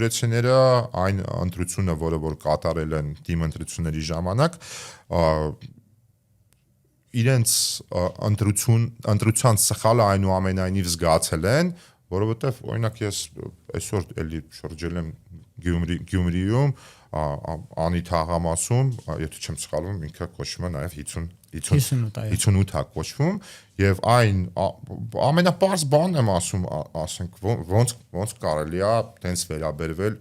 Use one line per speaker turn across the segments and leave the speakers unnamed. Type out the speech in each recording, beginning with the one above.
գյումրեցիները այն ընտրությունը, որ կատարել են թիմ ընտրությունների ժամանակ, իրենց ընտրության սխալը այնուամենայնիվ զգացել են, որովհետև օրինակ ես այսօր էլի շրջել եմ Գյումրիում, Անի թաղամասում, եթե չեմ սխալվում, ինքը կոչվում է նաև 58 կոչվում, եւ այն ամենապարզ բանն եմ ասում, ասենք ոնց կարելի է տենց վերաբերվել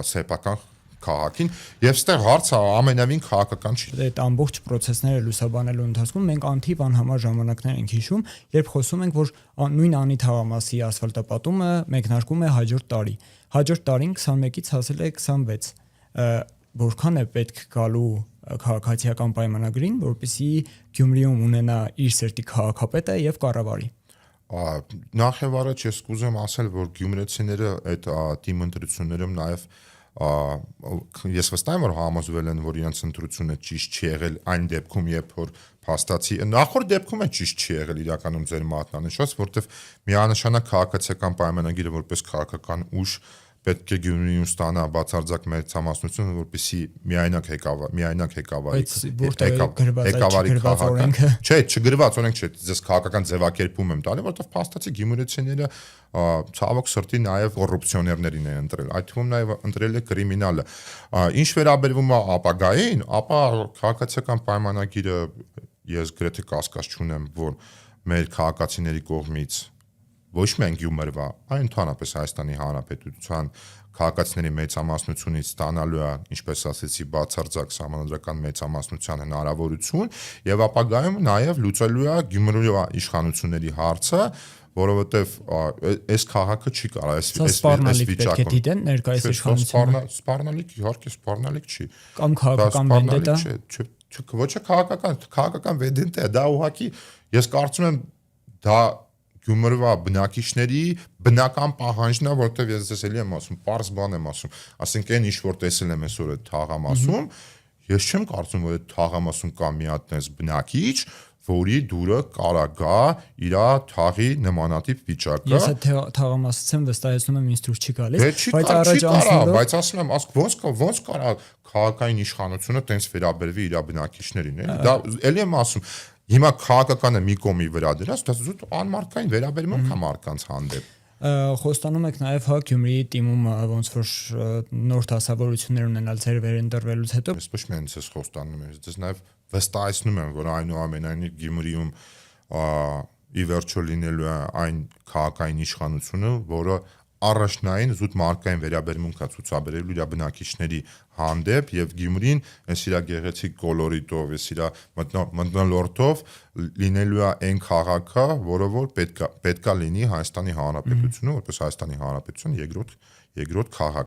սեփական քաղաքին, եւ ստեղ հարցը ամենավին քաղաքական չի։
Այդ ամբողջ process-ները լուսաբանելու ընթացքում մենք անթիվ անհամար ժամանակներ ենք հիշում, երբ խոսում ենք, որ նույն Անի թաղամասի ասֆալտապատումը մեկնարկում է հաջորդ տարի։ Հաջորդ տարին 21-ից հասել է 26։ Որքան է պետք գալու քաղաքացիական պայմանագրին, որպեսզի Գյումրիում ունենա իր սերտի քաղաքապետը եւ կառավարի։
Նախ եւ առաջ ես կուզեմ ասել, որ գյումրեցիները այդ թիմ ընտրություններում նաեւ ես վստահ եմ, որ համոզվել են, որ իրենց ընտրությունը ճիշտ չի եղել այն դեպքում, երբ որ փաստացի նախորդ դեպքում է ճիշտ չի եղել իրականում ձեր մատնանշած, որտեվ միանշանակ քաղաքացիական պայմանագիրը որպես քաղաքական ուժ պետք է Գյումրիում ստանա բացարձակ մեծամասնություն, որպեսզի միայնակ ղեկավարի քաղաքական չէ, չգրված օրենք չէ, ձեզ քաղաքական ձևակերպում եմ տալի, որովհետև փաստացի գյումրեցիները ցավոք սրտի նաև կոռուպցիոներներին են ընտրել, այդ թվում նաև ընտրել է կրիմինալը։ Ինչ վերաբերվում է ապագային, ապա քաղաքացիական պայմանագիրը ես գրեթե կասկած չունեմ, որ մեր քաղաքացիների կողմից ոչ միայն Գյումրվա, այլ ընդհանրապես Հայաստանի Հանրապետության քաղաքացիների մեծամասնությունից ստանալու է, ինչպես ասեցի, բացարձակ սահմանադրական մեծամասնության հնարավորություն եւ ապագայում նաեւ լուծելու է Գյումրիի իշխանությունների հարցը, որովհետեւ այս քաղաքը չի կարող այս վիճակում
դիտեն ներկայիս իշխանությունը
սպառնալիք, իհարկե սպառնալիք չի։
Կամ քաղաքական վենդետա։
Ոչ է քաղաքական վենդետա, դա ուղղակի ես կարծում եմ դա Գյումրվա բնակիչների բնական պահանջն է, որտեղ ես ձեզ էլի եմ ասում, պարզ բան եմ ասում, ասենք այն ինչ որ տեսել եմ այսօր այդ թաղամասում, ես չեմ կարծում, որ այդ թաղամասում կա մի հատ այս բնակիչ, որի դուրը կարա գա իր թաղի նմանատիպ վիճակը։
Ես այդ թաղամասից եմ վստահեցնում եմ ինձ դուր չի գալիս,
բայց առաջ բայց ասում եմ, ոնց կարա քաղաքային իշխանությունը տենց վերաբերվի իր բնակիչներին, էլի։ Դա էլի եմ ասում, հիմա քաղաքականը մի կողմի վրա դրած, դա զուտ անմարդկային վերաբերմունք է մարդկանց հանդեպ։
Խոստանում եք նաև հա Գյումրիի թիմում ոնց որ նոր դասավորություններ ունենալ ձեր վերընտրվելուց հետո։
Ես ոչ միայն ես խոստանում եմ, ես նաև վստահեցնում եմ, որ այնուամենայնիվ Գյումրիում ի վերջո լինելու է այն քաղաքային իշխանությունը, որը առաջնային զուտ մարդկային վերաբերմունք է ցուցաբերելու իր բնակիչների հանդեպ եւ Գյումրին այս իր գեղեցիկ կոլորիտով, այս իր մթնոլորտով լինելու է այն քաղաքը, որը որ պետքա լինի Հայաստանի Հանրապետությունը, որպես Հայաստանի Հանրապետության երկրորդ քաղաք։